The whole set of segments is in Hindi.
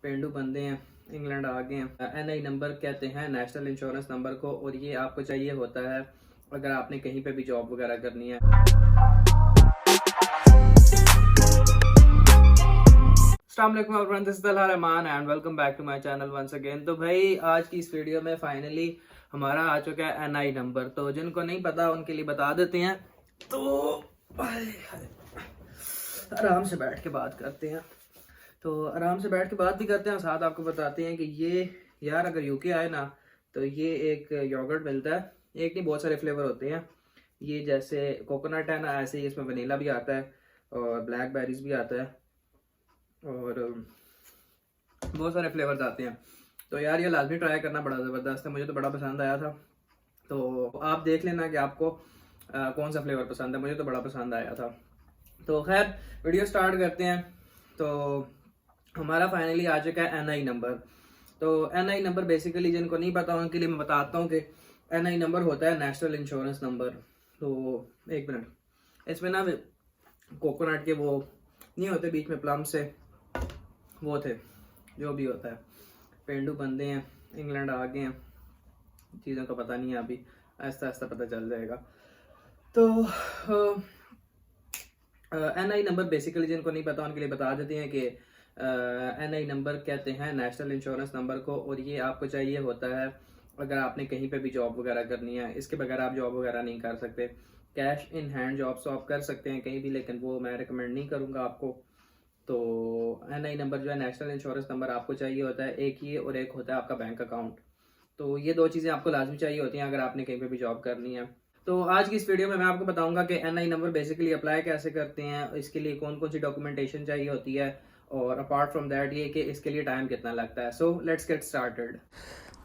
पेंडू बंदे हैं, इंग्लैंड आ गए हैं। एनआई नंबर कहते हैं नेशनल इंश्योरेंस नंबर को, और ये आपको चाहिए होता है अगर आपने कहीं पे भी जॉब वगैरह करनी है। अस्सलाम वालेकुम everyone, this is Talha Rahman and welcome back to my channel once again. तो भाई आज की इस वीडियो में फाइनली हमारा आ चुका है एनआई नंबर। तो जिनको नहीं पता उनके लिए बता देते हैं। तो आराम से बैठ के बात करते हैं। तो आराम से बैठ के बात भी करते हैं, साथ आपको बताते हैं कि ये यार अगर यूके आए ना तो ये एक योगर्ट मिलता है। एक नहीं, बहुत सारे फ्लेवर होते हैं। ये जैसे कोकोनट है ना, ऐसे ही इसमें वनीला भी आता है और ब्लैक बेरीज भी आता है और बहुत सारे फ्लेवर्स आते हैं। तो यार ये लाजमी ट्राई करना, बड़ा ज़बरदस्त है, मुझे तो बड़ा पसंद आया था। तो आप देख लेना कि आपको कौन सा फ्लेवर पसंद है। मुझे तो बड़ा पसंद आया था। तो खैर वीडियो स्टार्ट करते हैं। तो हमारा फाइनली आ चुका है एनआई नंबर। तो एनआई नंबर बेसिकली जिनको नहीं पता उनके लिए मैं बताता हूँ कि एनआई नंबर होता है नेशनल इंश्योरेंस नंबर। तो एक मिनट, इसमें ना कोकोनट के वो नहीं होते बीच में प्लम से, वो थे, जो भी होता है। पेंडू बंदे हैं, इंग्लैंड आ गए हैं, चीज़ों का पता नहीं है अभी, आहिस्ता आहिस्ता पता चल जाएगा। तो एनआई नंबर बेसिकली जिनको नहीं पता उनके लिए बता देते हैं कि एनआई नंबर कहते हैं नेशनल इंश्योरेंस नंबर को, और ये आपको चाहिए होता है अगर आपने कहीं पे भी जॉब वगैरह करनी है। इसके बगैर आप जॉब वगैरह नहीं कर सकते। कैश इन हैंड जॉब्स तो आप कर सकते हैं कहीं भी, लेकिन वो मैं रिकमेंड नहीं करूँगा आपको। तो एनआई नंबर जो है नेशनल इंश्योरेंस नंबर आपको चाहिए होता है, एक ये और एक होता है आपका बैंक अकाउंट। तो ये दो चीज़ें आपको लाजमी चाहिए होती हैं अगर आपने कहीं पे भी जॉब करनी है। तो आज की इस वीडियो में मैं आपको बताऊंगा कि एनआई नंबर बेसिकली अप्लाई कैसे करते हैं, इसके लिए कौन कौन सी डॉक्यूमेंटेशन चाहिए होती है, और अपार्ट फ्रॉम दैट ये कि इसके लिए टाइम कितना लगता है। So let's get started.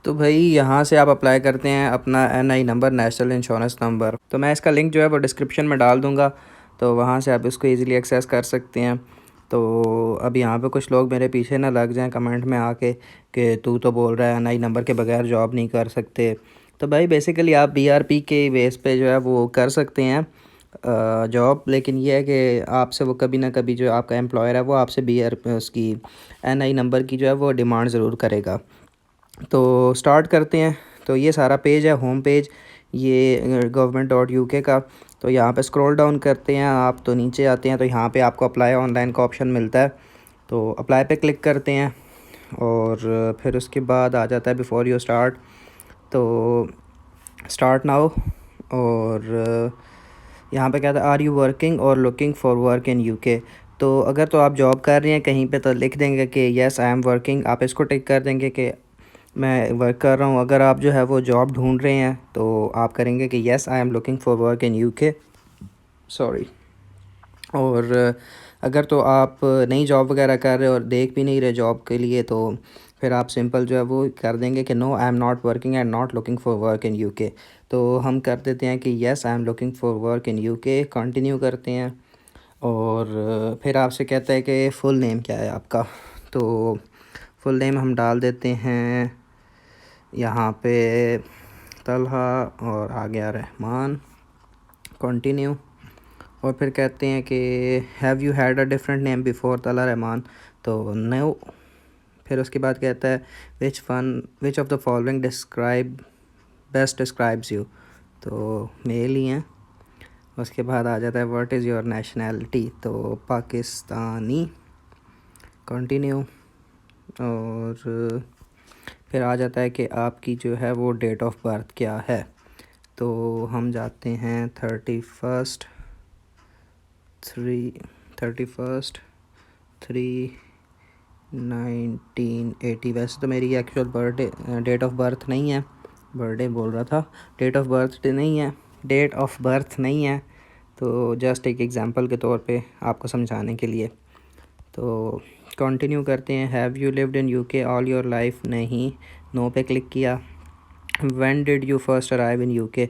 तो भाई यहाँ से आप अप्लाई करते हैं अपना NI number, national insurance number. तो मैं इसका लिंक जो है वो डिस्क्रिप्शन में डाल दूँगा, तो वहाँ से आप इसको ईज़िली एक्सेस कर सकते हैं। तो अब यहाँ पे कुछ लोग मेरे पीछे ना लग जाएं कमेंट में आके कि तू तो बोल रहा है एनआई नंबर के बगैर जॉब नहीं कर सकते। तो भाई बेसिकली आप बीआरपी के बेस पे जो है वो कर सकते हैं जॉब, लेकिन ये है कि आपसे वो कभी ना कभी जो आपका एम्प्लॉयर है वो आपसे उसकी एनआई नंबर की जो है वो डिमांड ज़रूर करेगा। तो स्टार्ट करते हैं। तो ये सारा पेज है, होम पेज, ये government.uk का। तो यहाँ पे स्क्रॉल डाउन करते हैं आप तो नीचे आते हैं, तो यहाँ पे आपको अप्लाई ऑनलाइन का ऑप्शन मिलता है। तो अप्लाई पे क्लिक करते हैं और फिर उसके बाद आ जाता है बिफोर यू स्टार्ट, तो स्टार्ट नाउ। और यहाँ पे कहता है आर यू वर्किंग और looking for work in UK. तो अगर तो आप जॉब कर रही हैं कहीं पे तो लिख देंगे कि येस आई एम वर्किंग, आप इसको टिक कर देंगे कि मैं वर्क कर रहा हूँ। अगर आप जो है वो जॉब ढूंढ रहे हैं तो आप करेंगे कि yes I am looking for work in UK, sorry. और अगर तो आप नई जॉब वगैरह कर रहे हो और देख भी नहीं रहे जॉब के लिए, तो फिर आप सिंपल जो है वो कर देंगे कि no I am not working and not looking for work in UK. तो हम कर देते हैं कि yes I am looking for work in UK, continue करते हैं। और फिर आपसे कहता है कि फ़ुल नेम क्या है आपका। तो फुल नेम हम डाल देते हैं यहाँ पे तलहा और आ गया रहमान, कंटिन्यू। और फिर कहते हैं कि have you had a different name before Talha Rahman, तो नो। फिर उसके बाद कहता है which of the following describe best describes you, तो मेल ही हैं। उसके बाद आ जाता है व्हाट इज़ योर नेशनैलिटी, तो पाकिस्तानी, कंटिन्यू। और फिर आ जाता है कि आपकी जो है वो डेट ऑफ बर्थ क्या है। तो हम जाते हैं 31/3/1980। वैसे तो मेरी actual birthday date of birth नहीं है, बर्थडे बोल रहा था, डेट ऑफ बर्थ नहीं है, डेट ऑफ बर्थ नहीं है। तो जस्ट एक एग्ज़ाम्पल के तौर पे आपको समझाने के लिए। तो कंटिन्यू करते हैं। Have you lived in UK all your life, नहीं, नो पे क्लिक किया। When did you first arrive in UK,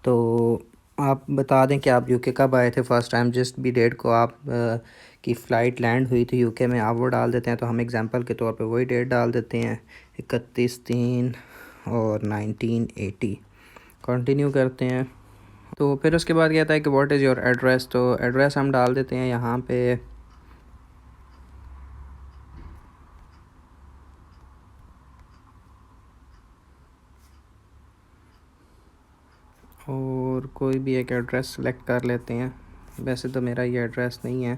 तो आप बता दें कि आप यूके कब आए थे फर्स्ट टाइम, जिस भी डेट को आप की फ़्लाइट लैंड हुई थी यूके में, आप वो डाल देते हैं। तो हम एग्जांपल के तौर पे वही डेट डाल देते हैं, 31/3 और 1980, कंटिन्यू करते हैं। तो फिर उसके बाद कहता है कि व्हाट इज़ योर एड्रेस, तो एड्रेस हम डाल देते हैं यहाँ पे और कोई भी एक एड्रेस सेलेक्ट कर लेते हैं। वैसे तो मेरा ये एड्रेस नहीं है,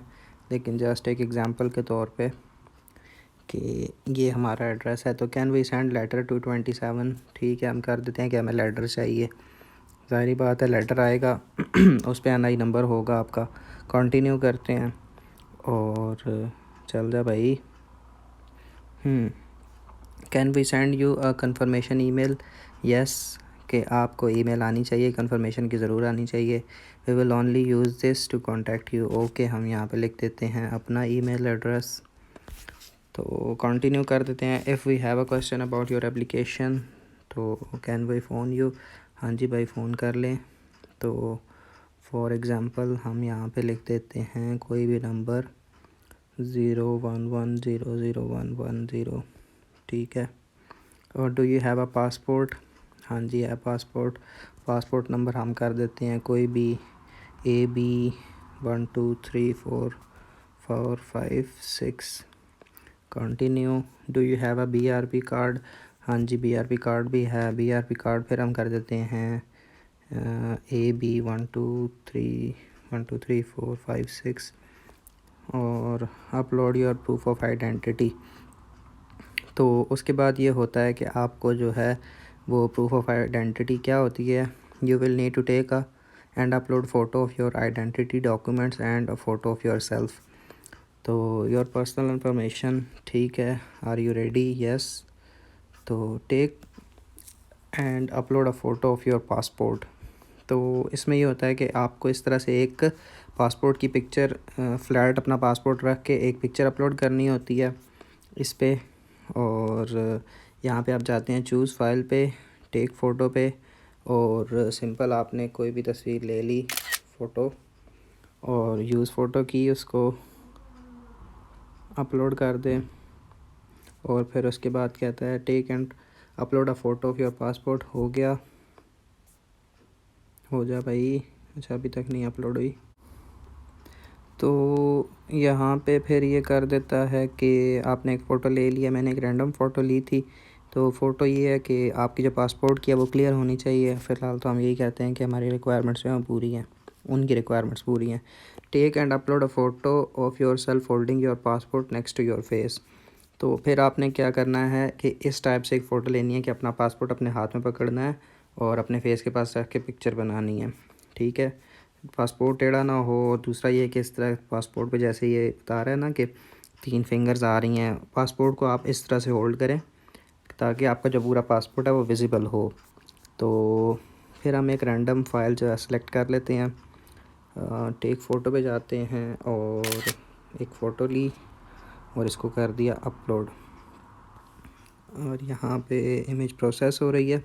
लेकिन जस्ट एक एग्ज़ाम्पल के तौर पे कि ये हमारा एड्रेस है। तो can we send letter to 27। ठीक है, हम कर देते हैं कि हमें लेटर चाहिए। ज़ाहिर बात है लेटर आएगा उस पर NI नंबर होगा आपका। कंटिन्यू करते हैं और चल जा भाई। Can we send you a confirmation email. Yes, कि आपको ईमेल आनी चाहिए, कंफर्मेशन की ज़रूर आनी चाहिए। We will only use this to contact you. Okay, हम यहाँ पे लिख देते हैं अपना ईमेल एड्रेस। तो कंटिन्यू कर देते हैं। If we have a question about your application तो कैन वी फ़ोन यू। हाँ जी भाई, फ़ोन कर लें। तो फॉर एग्ज़ाम्पल हम यहाँ पे लिख देते हैं कोई भी नंबर 011000110। ठीक है। और do you have a passport. हाँ जी है पासपोर्ट। पासपोर्ट नंबर हम कर देते हैं कोई भी AB123445 6। Continue. Do you have a BRP card. हाँ जी BRP कार्ड भी है। BRP कार्ड फिर हम कर देते हैं AB123456 और upload your proof of identity. तो उसके बाद ये होता है कि आपको जो है वो प्रूफ ऑफ आइडेंटिटी क्या होती है। You will need to take a and upload photo of your identity documents and a photo of your self. तो योर पर्सनल इंफॉर्मेशन। ठीक है, आर यू रेडी। यस। तो take and upload a photo of your passport. तो इसमें ये होता है कि आपको इस तरह से एक पासपोर्ट की पिक्चर फ्लैट अपना पासपोर्ट रख के एक पिक्चर अपलोड करनी होती है इस पे। और यहाँ पे आप जाते हैं चूज़ फाइल पे, टेक फ़ोटो पे, और सिंपल आपने कोई भी तस्वीर ले ली फ़ोटो और यूज़ फ़ोटो की, उसको अपलोड कर दें। और फिर उसके बाद कहता है take and upload a photo of your passport. हो गया, हो जा भाई। अच्छा, अभी तक नहीं अपलोड हुई। तो यहाँ पे फिर ये कर देता है कि आपने एक फ़ोटो ले लिया। मैंने एक रैंडम फ़ोटो ली थी। तो फ़ोटो ये है कि आपकी जो पासपोर्ट की है वो क्लियर होनी चाहिए। फ़िलहाल तो हम यही कहते हैं कि हमारी रिक्वायरमेंट्स जो हैं पूरी हैं, उनकी रिक्वायरमेंट्स पूरी हैं। Take and upload a photo of your self holding your passport next to your face. तो फिर आपने क्या करना है कि इस टाइप से एक फ़ोटो लेनी है कि अपना पासपोर्ट अपने हाथ में पकड़ना है और अपने फेस के पास रख के पिक्चर बनानी है। ठीक है, पासपोर्ट टेढ़ा ना हो। और दूसरा ये कि इस तरह पासपोर्ट पे जैसे ये बता रहा है ना कि 3 फिंगर्स आ रही हैं, पासपोर्ट को आप इस तरह से होल्ड करें ताकि आपका जो पूरा पासपोर्ट है वो विजिबल हो। तो फिर हम एक रैंडम फ़ाइल जो है सेलेक्ट कर लेते हैं। टेक फ़ोटो पे जाते हैं और एक फ़ोटो ली और इसको कर दिया अपलोड। और यहाँ पे इमेज प्रोसेस हो रही है।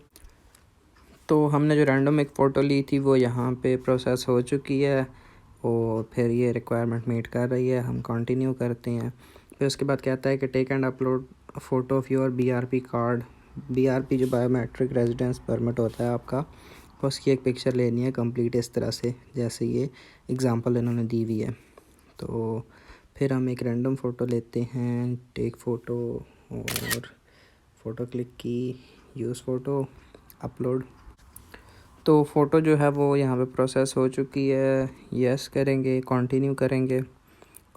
तो हमने जो रैंडम एक फ़ोटो ली थी वो यहाँ पे प्रोसेस हो चुकी है और फिर ये रिक्वायरमेंट मीट कर रही है। हम कंटिन्यू करते हैं। फिर उसके बाद कहता है कि take and upload photo of your BRP card. BRP जो बायोमेट्रिक रेजिडेंस परमिट होता है आपका, उसकी एक पिक्चर लेनी है कंप्लीट इस तरह से जैसे ये एग्ज़ाम्पल इन्होंने दी हुई है। तो फिर हम एक रैंडम फ़ोटो लेते हैं, टेक फ़ोटो, और फ़ोटो क्लिक की, यूज़ फ़ोटो, अपलोड। तो फ़ोटो जो है वो यहाँ पे प्रोसेस हो चुकी है। यस करेंगे, कंटिन्यू करेंगे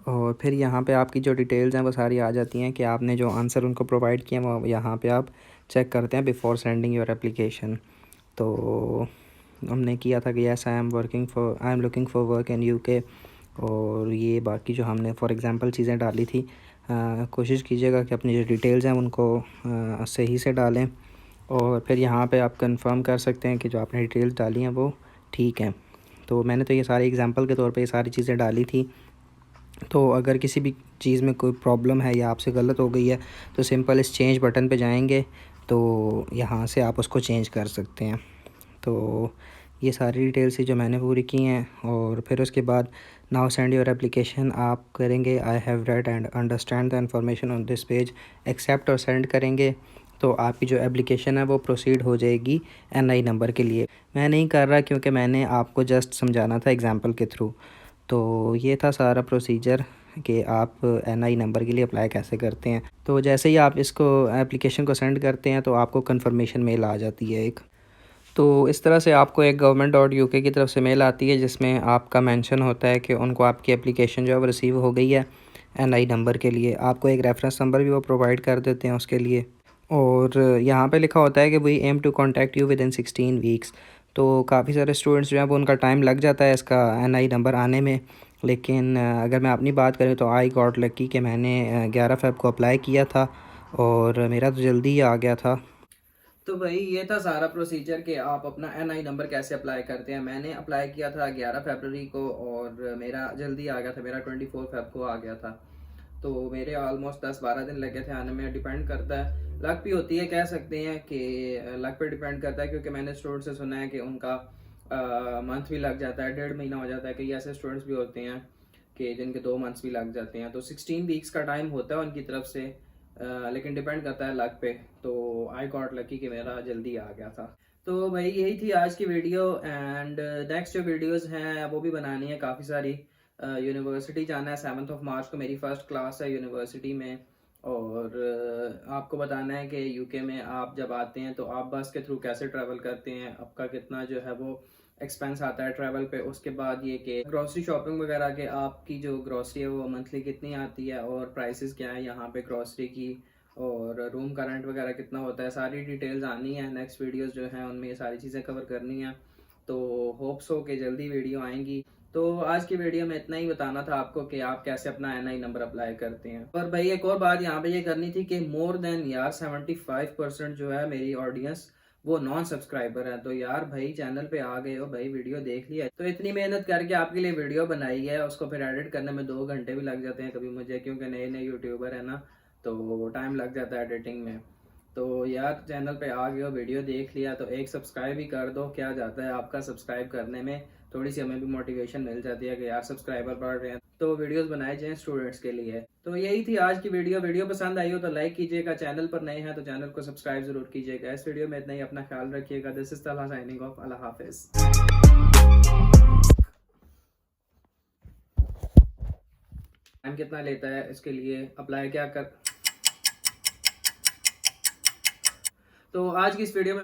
और फिर यहाँ पे आपकी जो डिटेल्स हैं वो सारी आ जाती हैं कि आपने जो आंसर उनको प्रोवाइड किए वो यहाँ पे आप चेक करते हैं बिफ़ोर सेंडिंग योर एप्लीकेशन। तो हमने किया था कि yes I am looking for work in UK। और ये बाकी जो हमने फॉर एग्ज़ाम्पल चीज़ें डाली थी, कोशिश कीजिएगा कि अपनी जो डिटेल्स हैं उनको सही से डालें। और फिर यहाँ पे आप कंफर्म कर सकते हैं कि जो आपने डिटेल्स डाली हैं वो ठीक हैं। तो मैंने तो ये सारे एग्ज़ाम्पल के तौर पे ये सारी चीज़ें डाली थी। तो अगर किसी भी चीज़ में कोई प्रॉब्लम है या आपसे गलत हो गई है तो सिंपल इस चेंज बटन पे जाएंगे तो यहाँ से आप उसको चेंज कर सकते हैं। तो ये सारी डिटेल्स ही जो मैंने पूरी की हैं। और फिर उसके बाद नाउ सेंड योर एप्लीकेशन आप करेंगे I have read and understand the information on this page, accept और सेंड करेंगे। तो आपकी जो एप्लीकेशन है वो प्रोसीड हो जाएगी NI नंबर के लिए। मैं नहीं कर रहा क्योंकि मैंने आपको जस्ट समझाना था एग्ज़ाम्पल के थ्रू। तो ये था सारा प्रोसीजर कि आप NI नंबर के लिए अप्लाई कैसे करते हैं। तो जैसे ही आप इसको एप्लीकेशन को सेंड करते हैं तो आपको कंफर्मेशन मेल आ जाती है एक। तो इस तरह से आपको एक government.uk की तरफ से मेल आती है जिसमें आपका मेंशन होता है कि उनको आपकी एप्लीकेशन जो है वो रिसीव हो गई है। एनआई नंबर के लिए आपको एक रेफरेंस नंबर भी वो प्रोवाइड कर देते हैं उसके लिए। और यहाँ पे लिखा होता है कि we aim to contact you within 16 weeks. तो काफ़ी सारे स्टूडेंट्स जो हैं वो उनका टाइम लग जाता है इसका एनआई नंबर आने में। लेकिन अगर मैं अपनी बात करूँ तो आई गॉट लकी कि मैंने 11 फ़रवरी को अप्लाई किया था और मेरा तो जल्दी ही आ गया था। तो भाई ये था सारा प्रोसीजर कि आप अपना एनआई नंबर कैसे अप्लाई करते हैं। मैंने अप्लाई किया था 11 फरवरी को और मेरा जल्दी आ गया था, मेरा 24 फरवरी को आ गया था। तो मेरे ऑलमोस्ट 10-12 दिन लगे थे आने में। डिपेंड करता है, लक भी होती है, कह सकते हैं कि लक पे डिपेंड करता है, क्योंकि मैंने स्टूडेंट से सुना है कि उनका मंथ भी लग जाता है, 1.5 महीना हो जाता है। कई ऐसे स्टूडेंट्स भी होते हैं कि जिनके 2 मंथ्स भी लग जाते हैं। तो 16 वीक्स का टाइम होता है उनकी तरफ से, लेकिन डिपेंड करता है लक पे। तो आई गॉट लकी कि मेरा जल्दी आ गया था। तो भाई यही थी आज की वीडियो। एंड नेक्स्ट जो वीडियोस हैं वो भी बनानी है काफ़ी सारी। यूनिवर्सिटी जाना है 7 मार्च को, मेरी फर्स्ट क्लास है यूनिवर्सिटी में। और आपको बताना है कि यूके में आप जब आते हैं तो आप बस के थ्रू कैसे ट्रैवल करते हैं, आपका कितना जो है वो एक्सपेंस आता है ट्रैवल पे। उसके बाद ये कि ग्रॉसरी शॉपिंग वगैरह के आपकी जो ग्रॉसरी है वो मंथली कितनी आती है और प्राइसेस क्या है यहाँ पे ग्रॉसरी की, और रूम का रेंट वगैरह कितना होता है, सारी डिटेल्स आनी है। नेक्स्ट वीडियोस जो हैं उनमें ये सारी चीज़ें कवर करनी है। तो होप्स हो कि जल्दी वीडियो आएंगी। तो आज की वीडियो में इतना ही बताना था आपको कि आप कैसे अपना एनआई नंबर अप्लाई करते हैं। और भाई एक और बात यहाँ पे ये करनी थी कि मोर देन यार 75% जो है मेरी ऑडियंस वो नॉन सब्सक्राइबर है। तो यार भाई चैनल पे आ गए हो भाई, वीडियो देख लिया, तो इतनी मेहनत करके आपके लिए वीडियो बनाई है, उसको फिर एडिट करने में 2 घंटे भी लग जाते हैं कभी मुझे, क्योंकि नए नए यूट्यूबर है ना, तो टाइम लग जाता है एडिटिंग में। तो यार चैनल पे आ गए हो, वीडियो देख लिया, तो एक सब्सक्राइब ही कर दो। क्या जाता है आपका सब्सक्राइब करने में, थोड़ी सी हमें भी मोटिवेशन मिल जाती है कि यार सब्सक्राइबर बढ़ रहे हैं, तो वीडियोस बनाए जाएं स्टूडेंट्स के लिए। तो यही थी आज की वीडियो। वीडियो पसंद आई हो तो लाइक कीजिएगा, चैनल पर नए हैं तो चैनल को सब्सक्राइब जरूर कीजिएगा। इस वीडियो में इतना ही, अपना ख्याल रखिएगा। This is Talha signing off. Allah Hafiz. Time कितना लेता है इसके लिए अप्लाई क्या कर। तो आज की इस वीडियो में